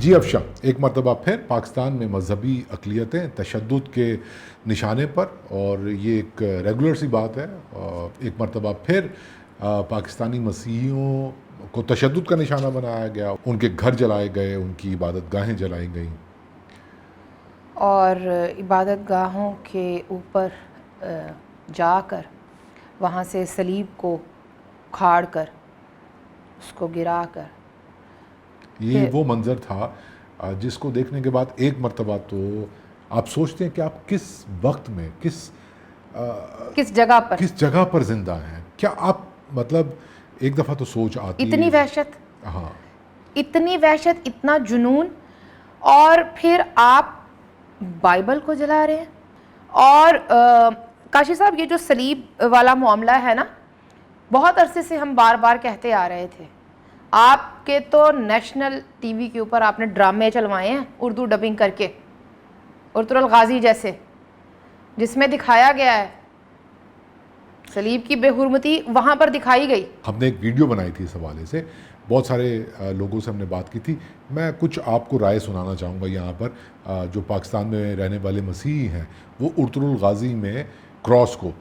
जी अफशा, एक मरतबा फिर पाकिस्तान में मजहबी अक़लियतें तशद्दुद के निशाने पर, और ये एक रेगुलर सी बात है। एक मरतबा फिर पाकिस्तानी मसीहियों को तशद्दुद का निशाना बनाया गया, उनके घर जलाए गए, उनकी इबादत गाहें जलाई गईं, और इबादत गाहों के ऊपर जाकर वहाँ से सलीब को उखाड़ कर उसको गिरा कर, ये वो मंज़र था जिसको देखने के बाद एक मरतबा तो आप सोचते हैं कि आप किस वक्त में किस जगह पर जिंदा हैं। क्या आप मतलब एक दफ़ा तो सोच आती है, इतनी वहशत, हाँ, इतनी वहशत, इतना जुनून, और फिर आप बाइबल को जला रहे हैं। और काशी साहब, ये जो सलीब वाला मामला है ना, बहुत अरसे से हम बार बार कहते आ रहे थे। आपके तो नेशनल टीवी के ऊपर आपने ड्रामे चलवाए हैं उर्दू डबिंग करके, उर्तुल गाजी जैसे, जिसमें दिखाया गया है सलीब की बेहुरमती वहाँ पर दिखाई गई। हमने एक वीडियो बनाई थी इस हवाले से, बहुत सारे लोगों से हमने बात की थी। मैं कुछ आपको राय सुनाना चाहूँगा यहाँ पर। जो पाकिस्तान में रहने वाले मसीही हैं वो उर्तुल गाजी में क्रॉस को,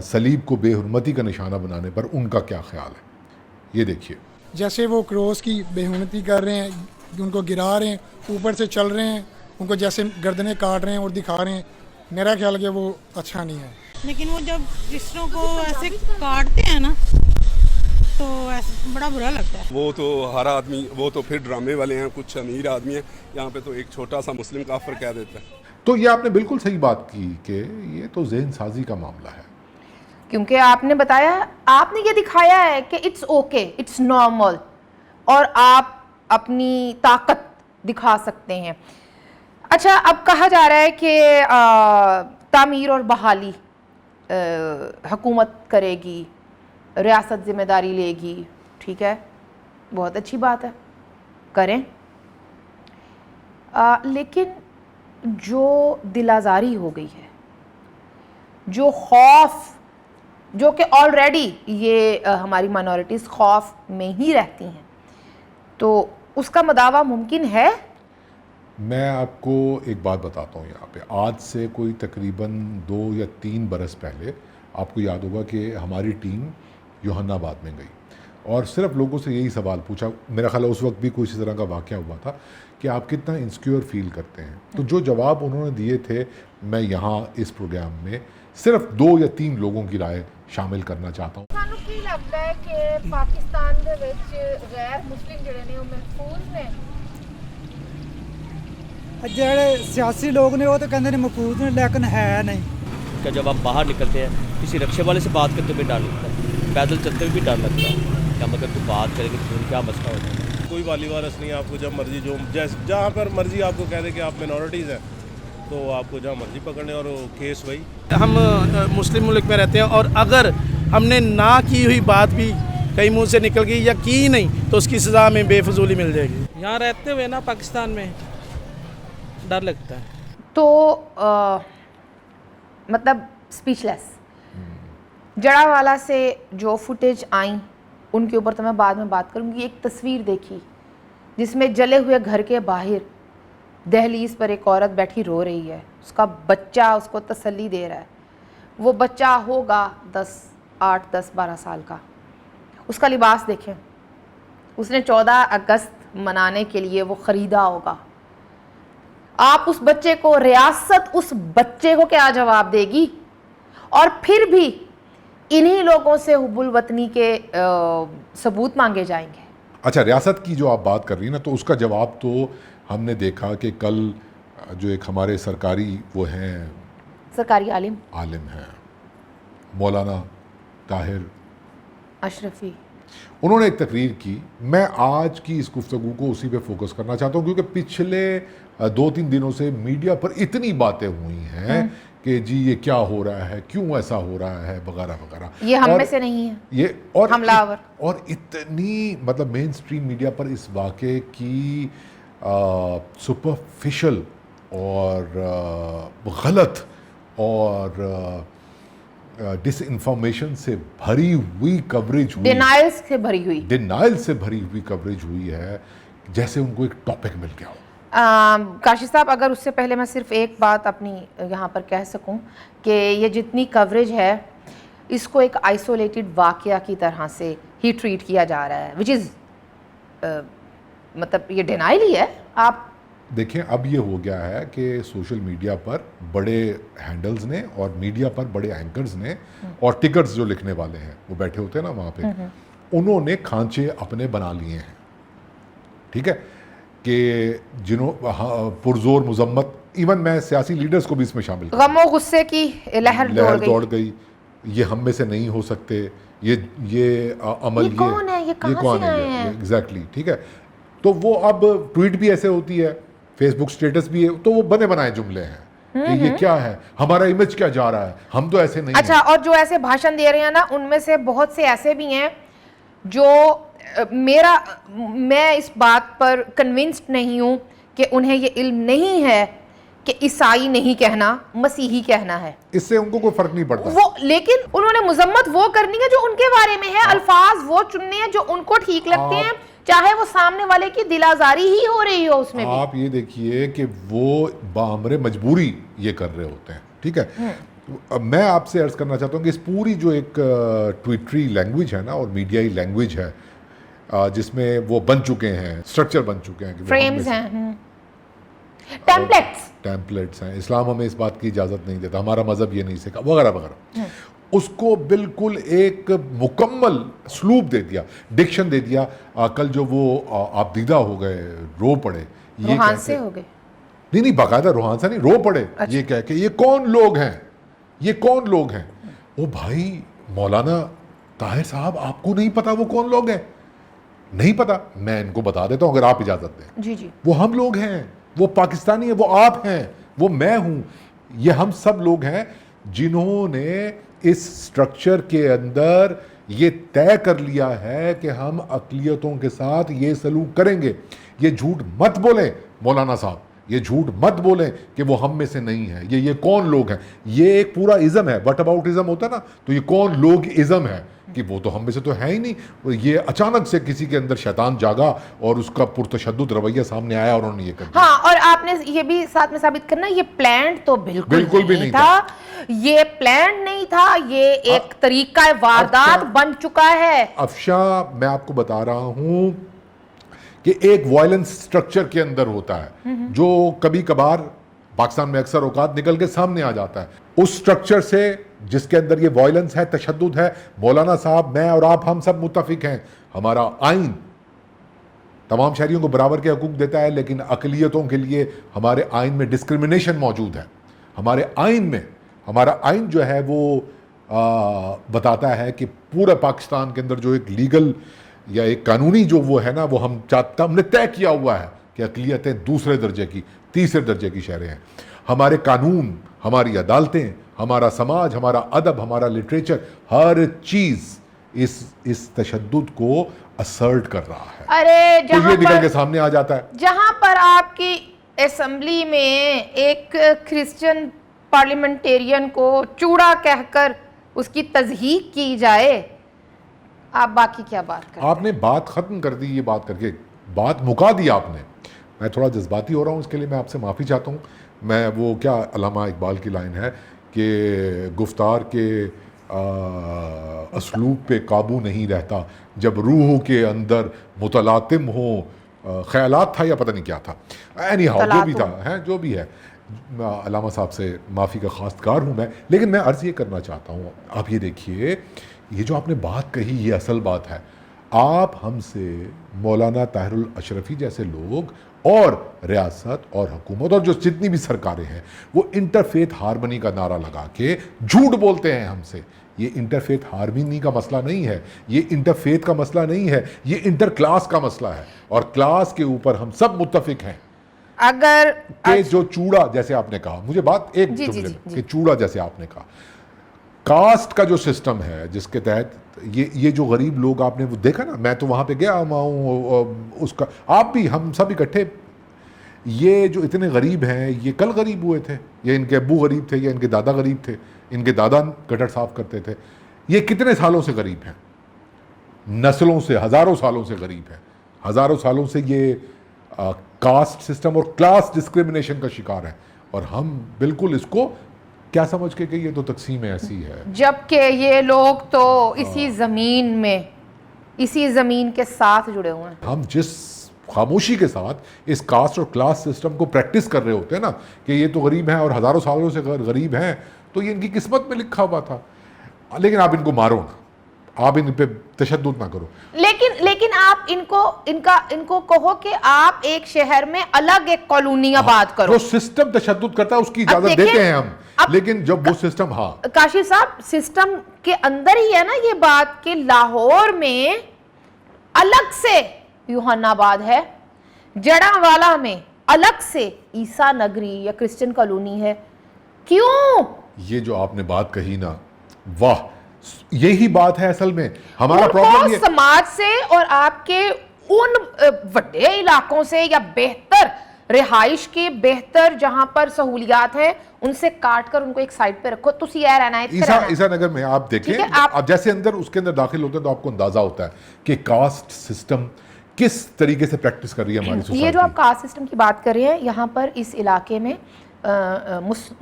सलीब को बेहुरमती का निशाना बनाने पर उनका क्या ख्याल है, ये देखिए। जैसे वो क्रॉस की बेहुरमती कर रहे हैं, उनको गिरा रहे हैं, ऊपर से चल रहे हैं, उनको जैसे गर्दनें काट रहे हैं और दिखा रहे हैं, मेरा ख्याल है वो अच्छा नहीं है। लेकिन वो जब सिस्टरों को ऐसे काटते हैं ना, तो ऐसे बड़ा बुरा लगता है। वो तो हर आदमी, वो तो फिर ड्रामे वाले हैं, कुछ अमीर आदमी हैं, यहाँ पे तो एक छोटा सा मुस्लिम काफिर कह देता है। तो ये आपने बिल्कुल सही बात की कि ये तो ज़हन साजी का मामला है, क्योंकि आपने बताया, आपने ये दिखाया है कि इट्स ओके, इट्स नॉर्मल, और आप अपनी ताकत दिखा सकते हैं। अच्छा, अब कहा जा रहा है कि तामीर और बहाली हुकूमत करेगी, रियासत ज़िम्मेदारी लेगी। ठीक है, बहुत अच्छी बात है, करें। लेकिन जो दिलाजारी हो गई है, जो खौफ, जो कि ऑलरेडी ये हमारी माइनॉरिटीज़ खौफ में ही रहती हैं, तो उसका मदावा मुमकिन है। मैं आपको एक बात बताता हूँ यहाँ पे। आज से कोई तकरीबन 2 या 3 बरस पहले आपको याद होगा कि हमारी टीम योहानाबाद में गई और सिर्फ लोगों से यही सवाल पूछा, मेरा ख्याल है उस वक्त भी कोई इसी तरह का वाक़या हुआ था, कि आप कितना इंसिक्योर फील करते हैं। तो जो जवाब उन्होंने दिए थे, मैं यहाँ इस प्रोग्राम में सिर्फ 2 या 3 लोगों की राय शामिल करना चाहता हूँ। ਤੁਹਾਨੂੰ ਕੀ ਲੱਗਦਾ ਹੈ ਕਿ ਪਾਕਿਸਤਾਨ ਦੇ ਵਿੱਚ ਗੈਰ ਮੁਸਲਿਮ ਜਿਹੜੇ ਨੇ ਉਹ ਮਹਿਫੂਜ਼ ਨੇ? ਜਿਹੜੇ सियासी लोग ने वो तो कहते हैं महफूज ने, लेकिन है नहीं। क्या जब आप बाहर निकलते हैं, किसी रक्शे वाले से बात करते हुए डर लगता है, पैदल चलते हुए भी डर लगता है, क्या मतलब कोई बात करेंगे तो क्या मसला होता है? कोई वाली वारस नहीं, आपको जब मर्जी, जो जहाँ पर मर्जी आपको कह दे कि आप मिनॉरिटीज़ हैं, तो आपको जहाँ मर्जी पकड़ने, और केस वही। हम मुस्लिम मुल्क में रहते हैं, और अगर हमने ना की हुई बात भी कहीं मुंह से निकल गई या की नहीं, तो उसकी सज़ा हमें बेफजूली मिल जाएगी। यहाँ रहते हुए ना पाकिस्तान में डर लगता है। तो मतलब स्पीचलेस। जड़ावाला से जो फुटेज आई उनके ऊपर तो मैं बाद में बात करूँगी। एक तस्वीर देखी जिसमें जले हुए घर के बाहर दहलीज पर एक औरत बैठी रो रही है, उसका बच्चा उसको तसल्ली दे रहा है। वो बच्चा होगा 8, 10, 12 साल का। उसका लिबास देखें, उसने 14 अगस्त मनाने के लिए वो ख़रीदा होगा। आप उस बच्चे को, रियासत उस बच्चे को क्या जवाब देगी? और फिर भी इन्हीं लोगों से हुब्बुल वतनी के सबूत मांगे जाएंगे। अच्छा, रियासत की जो आप बात कर रही हैं ना, तो उसका जवाब तो हमने देखा कि कल जो एक हमारे सरकारी वो हैं, सरकारी आलिम हैं मौलाना ताहिर अशरफी, उन्होंने एक तकरीर की। मैं आज की इस गुफ्तगू को उसी पे फोकस करना चाहता हूँ, क्योंकि पिछले 2-3 दिनों से मीडिया पर इतनी बातें हुई हैं कि जी ये क्या हो रहा है, क्यों ऐसा हो रहा है, वगैरह वगैरह। ये हम में से नहीं है, ये और हमलावर। और इतनी मतलब मेन स्ट्रीम मीडिया पर इस वाक़े की सुपरफिशियल और गलत और डिसइंफॉर्मेशन से भरी हुई कवरेज हुई, डिनाइल से भरी हुई कवरेज हुई है, जैसे उनको एक टॉपिक मिल गया हो। काशिफ साहब, अगर उससे पहले मैं सिर्फ एक बात अपनी यहाँ पर कह सकूँ कि ये जितनी कवरेज है इसको एक आइसोलेटेड वाक़या की तरह से ही ट्रीट किया जा रहा है, विच इज़ मतलब ये डिनाइल ही है। आप देखिए, अब ये हो गया है कि सोशल मीडिया पर बड़े हैंडल्स ने और मीडिया पर बड़े एंकर्स ने और टिकट्स जो लिखने वाले हैं वो बैठे होते हैं ना वहाँ पे, उन्होंने खांचे अपने बना लिए हैं, ठीक है, कि पुरजोर मुजम्मत, इवन मैं सियासी लीडर्स को भी इसमें शामिल कर, गमो गुस्से की लहर दौड़ गई, ये हम में से नहीं हो सकते, ये अमल ये कौन है, ये कहाँ से आए हैं, एग्जैक्टली, ठीक है। तो वो अब ट्वीट भी ऐसे होती है, फेसबुक स्टेटस भी है, तो वो बने बनाए जुमले हैं कि ये क्या है, हमारा इमेज क्या जा रहा है, हम तो ऐसे नहीं अच्छा हैं। और जो ऐसे भाषण दे रहे हैं ना, उनमें से बहुत से ऐसे भी हैं जो मैं इस बात पर कन्विंस्ड नहीं हूं कि उन्हें ये इल्म नहीं है कि ईसाई नहीं कहना, मसीही कहना है, इससे उनको कोई फर्क नहीं पड़ता वो, लेकिन उन्होंने मुजम्मत वो करनी है जो उनके बारे में है, अल्फाज वो चुनने हैं जो उनको ठीक लगते हैं, चाहे वो सामने वाले की दिलाजारी ही हो रही हो उसमें भी। आप ये देखिए कि वो बामरे मजबूरी ये कर रहे होते हैं, ठीक है। अब मैं आपसे अर्ज करना चाहता हूँ कि इस पूरी जो एक ट्विटरी लैंग्वेज है ना और मीडियाई लैंग्वेज है, जिसमें वो बन चुके हैं, स्ट्रक्चर बन चुके हैं, फ्रेम्स हैं, टेम्पलेट्स हैं, इस्लाम हमें इस बात की इजाज़त नहीं देता, हमारा मज़हब ये नहीं सिखा, वगैरह वगैरह, उसको बिल्कुल एक मुकम्मल स्लूप दे दिया, डिक्शन दे दिया। कल जो वो आप दीदा हो गए, रो पड़े, ये रूहान से हो गए, नहीं बाकायदा रूहान से नहीं, रो पड़े, अच्छा। ये कह के ये कौन लोग हैं, ये कौन लोग हैं। ओ भाई मौलाना ताहिर साहब, आपको नहीं पता वो कौन लोग हैं? नहीं पता, मैं इनको बता देता हूं अगर आप इजाजत दें। जी जी, वो हम लोग हैं, वो पाकिस्तानी है, वो आप हैं, वो मैं हूं, ये हम सब लोग हैं जिन्होंने इस स्ट्रक्चर के अंदर ये तय कर लिया है कि हम अक़लियतों के साथ ये सलूक करेंगे। ये झूठ मत बोलें मौलाना साहब, ये झूठ मत बोलें कि वो हम में से नहीं है। ये कौन लोग हैं, ये एक पूरा इज़म है, वट अबाउट इज़म होता है ना, तो ये कौन लोग इज़म है कि वो तो हम में से तो है ही नहीं। ये अचानक से किसी के अंदर शैतान जागा और उसका पुरतशद्दुद रवैया सामने आया और उन्होंने ये कर दिया। हाँ, और आपने ये भी साथ में साबित करना, ये प्लान तो बिल्कुल भी नहीं था, ये प्लान नहीं था, ये एक तरीका वारदात बन चुका है। अफशा, मैं आपको बता रहा हूं कि एक वायलेंस स्ट्रक्चर के अंदर होता है जो कभी कभार पाकिस्तान में अक्सर औकात निकल के सामने आ जाता है। उस स्ट्रक्चर से जिसके अंदर ये वायलेंस है, तशद्दुद है, मौलाना साहब, मैं और आप, हम सब मुत्तफिक हैं, हमारा आइन तमाम शहरियों को बराबर के हकूक देता है, लेकिन अक़लियतों के लिए हमारे आइन में डिस्क्रिमिनेशन मौजूद है। हमारे आइन में, हमारा आइन जो है वो बताता है कि पूरा पाकिस्तान के अंदर जो एक लीगल या एक कानूनी जो वो है ना, वो हमने तय किया हुआ है कि अक़लियतें दूसरे दर्जे की, तीसरे दर्जे की शहरें हैं। हमारे कानून, हमारी अदालतें, हमारा समाज, हमारा अदब, हमारा लिटरेचर, हर चीज़ इस तशद्दुद को असर्ट कर रहा है। अरे तो ये निकल के सामने आ जाता है। जहां पर आपकी असेंबली में एक क्रिश्चियन पार्लियामेंटेरियन को चूड़ा कहकर उसकी तज़हीक की जाए, आप बाकी क्या बात करें? आपने बात ख़त्म कर दी, ये बात करके बात मुका दी आपने। मैं थोड़ा जज्बाती हो रहा हूँ, इसके लिए मैं आपसे माफ़ी चाहता हूँ। मैं वो क्या अल्लामा इकबाल की लाइन है कि गुफ्तार के असलूब पे काबू नहीं रहता, जब रूह के अंदर मुतलातिम हो, ख्यालात था या पता नहीं क्या था, एनी हाउ जो भी था, है जो भी है। अल्लामा साहब से माफ़ी का खास्तकार हूँ मैं, लेकिन मैं अर्ज़ ये करना चाहता हूँ, आप ये देखिए, ये जो आपने बात कही ये असल बात है। आप हमसे मौलाना ताहिरुल अशरफी जैसे लोग और रियासत और हुकूमत और जो जितनी भी सरकारें हैं वो इंटरफेथ हारमनी का नारा लगा के झूठ बोलते हैं हमसे। ये इंटरफेथ हारमनी का मसला नहीं है, ये इंटरफेथ का मसला नहीं है, ये इंटर क्लास का मसला है, और क्लास के ऊपर हम सब मुत्तफिक हैं। अगर कि जो चूड़ा, जैसे आपने कहा, मुझे बात एक जुमले में कि चूड़ा, जैसे आपने कहा, कास्ट का जो सिस्टम है जिसके तहत ये जो गरीब लोग, आपने वो देखा ना, मैं तो वहाँ पे गया हूँ, उसका आप भी, हम सब इकट्ठे, ये जो इतने गरीब हैं ये कल गरीब हुए थे, या इनके अब्बू गरीब थे, या इनके दादा गरीब थे, इनके दादा गटर साफ करते थे, ये कितने सालों से गरीब हैं, नस्लों से, हज़ारों सालों से गरीब हैं, हज़ारों सालों से ये कास्ट सिस्टम और क्लास डिस्क्रिमिनेशन का शिकार है, और हम बिल्कुल इसको क्या समझ के कि ये तो तकसीम ऐसी है, जबकि ये लोग तो इसी ज़मीन में, इसी ज़मीन के साथ जुड़े हुए हैं। हम जिस खामोशी के साथ इस कास्ट और क्लास सिस्टम को प्रैक्टिस कर रहे होते हैं ना कि ये तो गरीब हैं और हज़ारों सालों से गरीब हैं, तो ये इनकी किस्मत में लिखा हुआ था। लेकिन आप इनको मारो ना, आप इन पे तशद्दुद ना करो। लेकिन आप इनको कहो कि आप एक शहर में अलग एक कॉलोनी आबाद करो। जो सिस्टम तशद्दुद करता है उसकी इजाजत देते हैं हम, लेकिन जब वो सिस्टम, हाँ काशिफ साहब, सिस्टम के अंदर ही है ना ये बात कि लाहौर में अलग से यूहन्नाबाद है, जड़ावाला में अलग से ईसा नगरी या क्रिश्चियन कॉलोनी है। क्यों? ये जो आपने बात कही ना, वाह, यही बात है असल में हमारा प्रॉब्लम। ये समाज से और आपके उन बड़े इलाकों से या बेहतर रिहाइश के बेहतर जहां पर सहूलियात हैं उनसे काट कर उनको एक साइड पे रखो। तुसी यार रहना है ईसा नगर में आप देखें, आप जैसे अंदर उसके अंदर दाखिल होते हैं तो आपको अंदाजा होता है कि कास्ट सिस्टम किस तरीके से प्रैक्टिस कर रही है हमारी सोसाइटी। ये जो आप कास्ट सिस्टम की बात कर रहे हैं, यहाँ पर इस इलाके में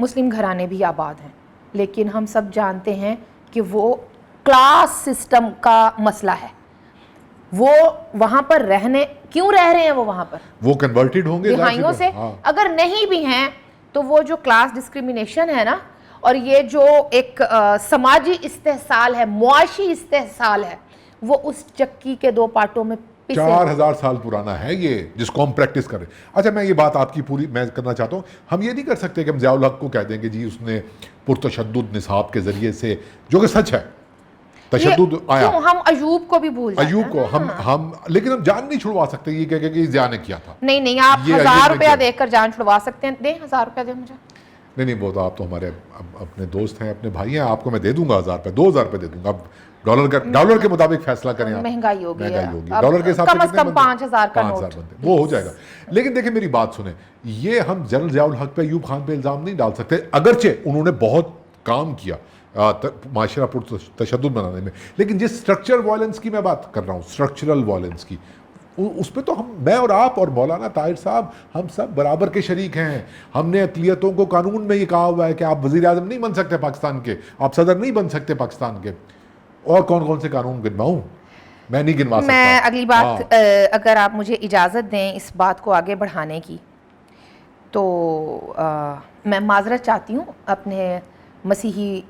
मुस्लिम घराने भी आबाद हैं, लेकिन हम सब जानते हैं कि वो क्लास सिस्टम का मसला है। वो वहाँ पर क्यों रह रहे हैं वो वहाँ पर? वो कन्वर्टेड होंगे रिहाइयों से। हाँ। अगर नहीं भी हैं तो वो जो क्लास डिस्क्रिमिनेशन है ना, और ये जो एक समाजी इस्तेहसाल है, मुआशी इस्तेहसाल है, वो उस चक्की के दो पार्टों में 4000 साल पुराना है ये, जिसको हम प्रैक्टिस कर रहे हैं। अच्छा, मैं ये बात आपकी पूरी मैं करना चाहता हूँ। हम ये नहीं कर सकते कि हम ज़ियाउल हक को कह देंगे जी उसने पुरतशद्दुद निसाब के ज़रिए से, जो कि सच है, तशद्दुद आया। हम अयूब को भी भूल जाते हैं। अयूब को हम लेकिन हम जान नहीं छुड़वा सकते ये कह के ज़िया ने किया था। नहीं, आप 1000 रुपया देकर जान छुड़वा सकते हैं। दें 1000 रुपया, दें मुझे। नहीं, वो तो आप तो हमारे अपने दोस्त हैं, अपने भाई हैं, आपको मैं दे दूंगा 1000 रुपये, 2000 रुपये दे दूंगा। अब डॉलर के मुताबिक फैसला करें आप। महंगाई हो गई है, डॉलर के हिसाब से कम से कम 5000 का नोट बनते, वो हो जाएगा। लेकिन देखिए मेरी बात सुने, ये हम जनरल ज़ियाउल हक पे, अयूब खान पे इल्ज़ाम नहीं डाल सकते, अगरचे उन्होंने बहुत काम किया माशरा पुर तशद्दुद बनाने में, लेकिन जिस स्ट्रक्चरल वायलेंस की मैं बात कर रहा हूँ, स्ट्रक्चरल वायलेंस की, उस पर तो मैं और आप और मौलाना ताहिर साहब, हम सब बराबर के शरीक हैं। हमने अक़लियतों को कानून में ये कहा हुआ है कि आप वज़ीर आज़म नहीं बन सकते पाकिस्तान के, आप सदर नहीं बन सकते पाकिस्तान के। और कौन कौन से कानून गिनवाऊँ? मैं नहीं गिनवा सकता। मैं अगली बात अगर आप मुझे इजाज़त दें इस बात को आगे बढ़ाने की, तो मैं माजरत चाहती हूँ अपने मसीही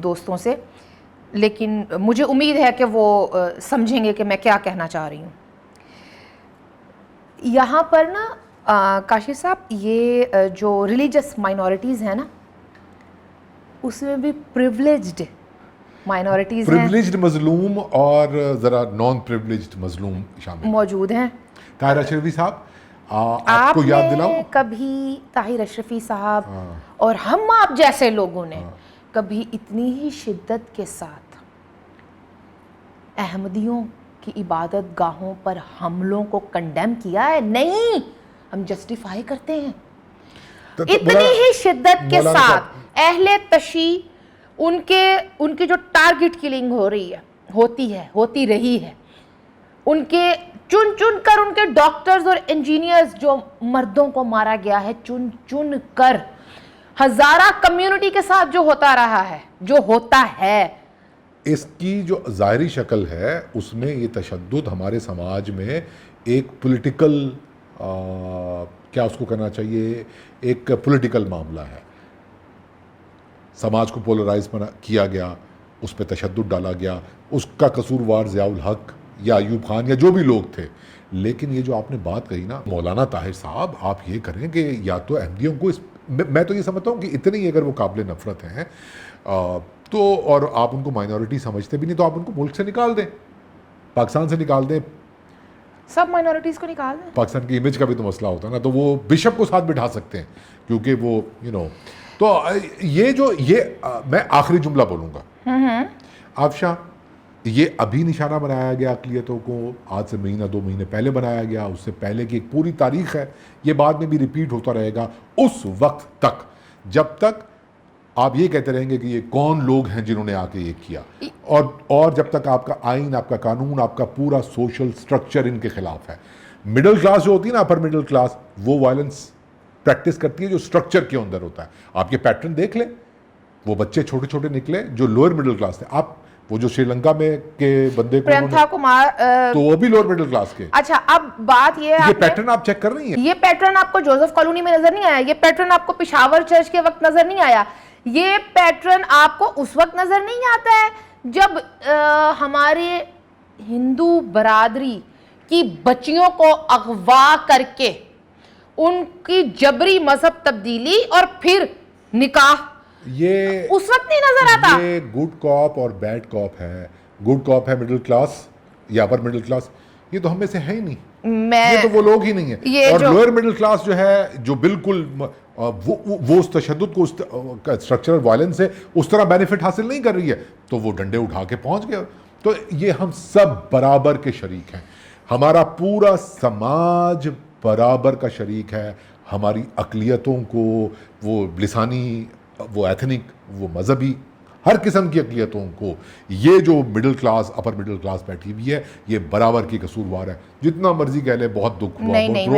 दोस्तों से, लेकिन मुझे उम्मीद है कि वो समझेंगे कि मैं क्या कहना चाह रही हूँ। यहाँ पर ना काशिफ साहब, ये जो रिलीजियस माइनॉरिटीज़ हैं ना, उसमें भी प्रिविलेज्ड माइनॉरिटीज़ हैं, प्रिविलेज्ड मजलूम और ज़रा नॉन प्रिविलेज्ड मजलूम शामिल मौजूद हैं। ताहिर अशरफी साहब, आपको याद दिलाऊं, कभी ताहिर अशरफी साहब और हम आप जैसे लोगों ने कभी इतनी ही शिद्दत के साथ अहमदियों की इबादत गाहों पर हमलों को कंडेम किया है? नहीं, हम जस्टिफाई करते हैं। इतनी ही शिद्दत के साथ अहले तशी उनके जो टारगेट किलिंग होती रही है, उनके चुन कर उनके डॉक्टर्स और इंजीनियर्स जो मर्दों को मारा गया है, चुन कर हजारा कम्युनिटी के साथ जो होता रहा है, जो होता है, इसकी जो ज़ाहिरी शक्ल है उसमें ये तशद्दुद हमारे समाज में एक पॉलिटिकल क्या उसको कहना चाहिए, एक पॉलिटिकल मामला है। समाज को पोलराइज किया गया, उस पर तशद्दुद डाला गया, उसका कसूरवार ज़ियाउल हक या अयूब खान या जो भी लोग थे। लेकिन ये जो आपने बात कही ना मौलाना ताहिर साहब, आप ये करें कि या तो अहमदियों को मैं तो ये समझता हूँ कि इतने ही अगर वो काबिल नफ़रत हैं तो, और आप उनको माइनॉरिटी समझते भी नहीं, तो आप उनको मुल्क से निकाल दें, पाकिस्तान से निकाल दें, सब माइनॉरिटीज़ को निकाल दें। पाकिस्तान की इमेज का भी तो मसला होता है ना, तो वो बिशप को साथ बिठा सकते हैं, क्योंकि वो तो मैं आखिरी जुमला बोलूँगा। आफशा, ये अभी निशाना बनाया गया अक़लियतों को, आज से महीना 2 महीने पहले बनाया गया, उससे पहले की एक पूरी तारीख़ है, ये बाद में भी रिपीट होता रहेगा उस वक्त तक जब तक आप ये कहते रहेंगे कि ये कौन लोग हैं जिन्होंने आके ये किया, और जब तक आपका आइन, आपका कानून, आपका पूरा सोशल स्ट्रक्चर इनके खिलाफ है। मिडिल क्लास जो होती है ना, अपर मिडिल क्लास, वो वायलेंस प्रैक्टिस करती है जो स्ट्रक्चर के अंदर होता है। आप ये पैटर्न देख ले, वो बच्चे छोटे छोटे निकले जो लोअर मिडिल क्लास थे। आप वो जो श्रीलंका में के बंदे को प्रियंका कुमार तो वो भी लोअर मिडिल क्लास के। अच्छा, अब बात ये पैटर्न आप चेक कर रही हैं? ये पैटर्न आपको जोसेफ कॉलोनी में नजर नहीं आया, ये पैटर्न आपको पिशावर चर्च के वक्त नजर नहीं आया, ये पैटर्न आपको उस वक्त नजर नहीं आता है जब हमारे हिंदू बरादरी की बच्चियों को अगवा करके उनकी जबरी मजहब तब्दीली और फिर निकाह, ये उस वक्त नहीं नजर आता। ये गुड कॉप और बैड कॉप है। गुड कॉप है मिडिल क्लास या अपर मिडिल क्लास, ये तो हम में से है ही नहीं, ये तो वो लोग ही नहीं है। और लोअर मिडिल क्लास जो है, जो बिल्कुल वो उस तशद्दुद को, उस स्ट्रक्चरल वायलेंस से उस तरह बेनिफिट हासिल नहीं कर रही है, तो वो डंडे उठा के पहुंच गए। तो ये हम सब बराबर के शरीक हैं, हमारा पूरा समाज बराबर का शरीक है। हमारी अक़लियतों को, वो लिसानी, वो एथनिक, वो मजहबी, हर किस्म की अक़लियतों को ये जो middle class, upper middle class बैठी हुई है, ये बराबर की कसूरवार है। जितना मर्जी कह ले, बहुत दुख हुआ, नहीं,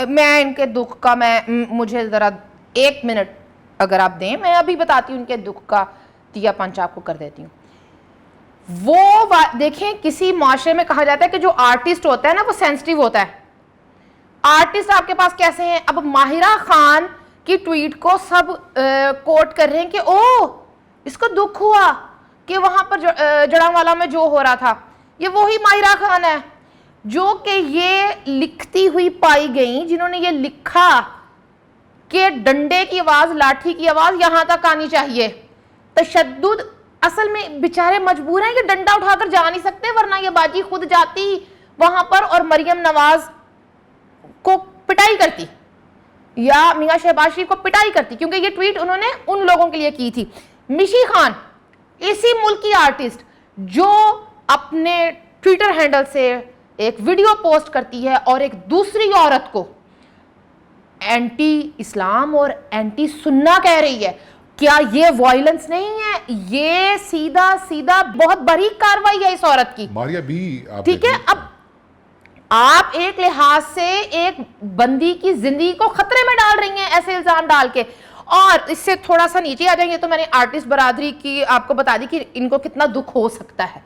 मैं इनके दुख का, मुझे ज़रा 1 मिनट अगर आप दें, मैं अभी बताती हूँ उनके दुख का तिया पंच आपको कर देती हूँ। वो देखें, किसी माशरे में कहा जाता है कि जो आर्टिस्ट होता है ना, वो सेंसिटिव होता है। आर्टिस्ट आपके पास कैसे हैं? अब माहिरा खान की ट्वीट को सब कोट कर रहे हैं कि ओ, इसको दुख हुआ कि वहां पर जड़ावाला में जो हो रहा था। ये वही माहिरा खान है जो कि ये लिखती हुई पाई गई, जिन्होंने ये लिखा कि डंडे की आवाज, लाठी की आवाज यहां तक आनी चाहिए। तशद्दुद, असल में बेचारे मजबूर हैं कि डंडा उठाकर जा नहीं सकते, वरना ये बाजी खुद जाती वहां पर और मरियम नवाज को पिटाई करती या मियां शहबाज शरीफ को पिटाई करती, क्योंकि ये ट्वीट उन्होंने उन लोगों के लिए की थी। मिशी खान, इसी मुल्क की आर्टिस्ट, जो अपने ट्विटर हैंडल से एक वीडियो पोस्ट करती है और एक दूसरी औरत को एंटी इस्लाम और एंटी सुन्ना कह रही है, क्या ये वायलेंस नहीं है? ये सीधा सीधा बहुत बारीक कार्रवाई है इस औरत की, मारिया भी। ठीक है, अब आप एक लिहाज से एक बंदी की जिंदगी को खतरे में डाल रही हैं ऐसे इल्जाम डाल के। और इससे थोड़ा सा नीचे आ जाएंगे तो मैंने आर्टिस्ट बरादरी की आपको बता दी कि इनको कितना दुख हो सकता है,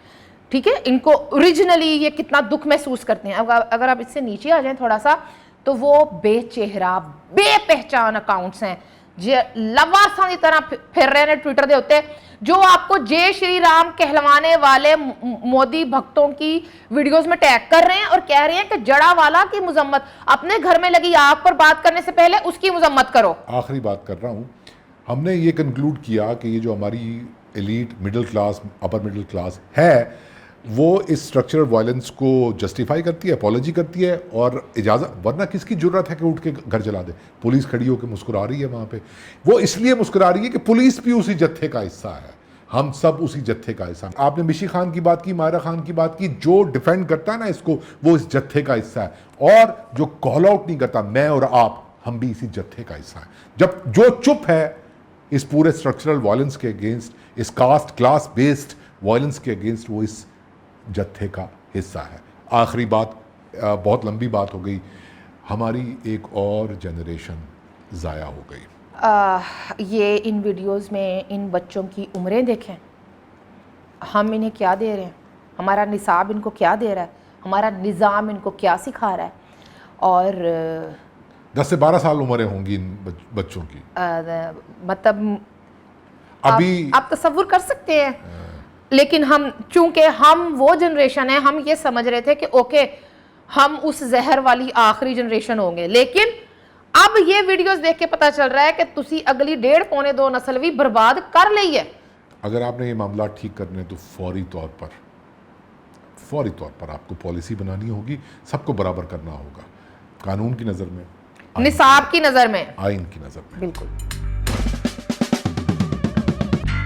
ठीक है, इनको ओरिजिनली ये कितना दुख महसूस करते हैं। अगर आप इससे नीचे आ जाएं थोड़ा सा, तो वो बेचेहरा, बेपहचान अकाउंट्स हैं जो लवासा की तरह फिर रहे हैं ट्विटर के उत्ते, जो आपको जय श्री राम कहलवाने वाले मोदी भक्तों की वीडियोस में टैग कर रहे हैं और कह रहे हैं कि जड़ावाला की मुजम्मत, अपने घर में लगी आग पर बात करने से पहले उसकी मुजम्मत करो। आखिरी बात कर रहा हूँ, हमने ये कंक्लूड किया कि ये जो हमारी elite middle class, upper middle class है, वो इस स्ट्रक्चरल वायलेंस को जस्टिफाई करती है, अपॉलॉजी करती है और इजाज़त, वरना किसकी ज़रूरत है कि उठ के घर चला दे। पुलिस खड़ी होकर मुस्कुरा रही है वहाँ पे, वो इसलिए मुस्कुरा रही है कि पुलिस भी उसी जत्थे का हिस्सा है, हम सब उसी जत्थे का हिस्सा। आपने मिशी खान की बात की, मायरा खान की बात की, जो डिफेंड करता है ना इसको, वो इस जत्थे का हिस्सा है, और जो कॉल आउट नहीं करता, मैं और आप, हम भी इसी जत्थे का हिस्सा है। जब जो चुप है इस पूरे स्ट्रक्चरल वायलेंस के अगेंस्ट, इस कास्ट क्लास बेस्ड वायलेंस के अगेंस्ट, वो इस जत्थे का हिस्सा है। आखिरी बात, बहुत लंबी बात हो गई, हमारी एक और जनरेशन ज़ाया हो गई। ये इन वीडियोस में इन बच्चों की उम्रें देखें, हम इन्हें क्या दे रहे हैं, हमारा निसाब इनको क्या दे रहा है, हमारा निज़ाम इनको क्या सिखा रहा है। और 10 से 12 साल उम्रें होंगी इन बच्चों की, मतलब अभी आप तसव्वुर कर सकते हैं। लेकिन हम, चूंकि हम वो जनरेशन है, हम ये समझ रहे थे कि ओके, हम उस जहर वाली आखिरी जनरेशन होंगे, लेकिन अब ये वीडियोस देख के पता चल रहा है कि तुसी अगली 1.5-2 नस्ल भी बर्बाद कर ली है। अगर आपने ये मामला ठीक करने तो फौरी तौर पर आपको पॉलिसी बनानी होगी, सबको बराबर करना होगा, कानून की नज़र में, निसाब की नज़र में, आइन की नज़र में। बिल्कुल।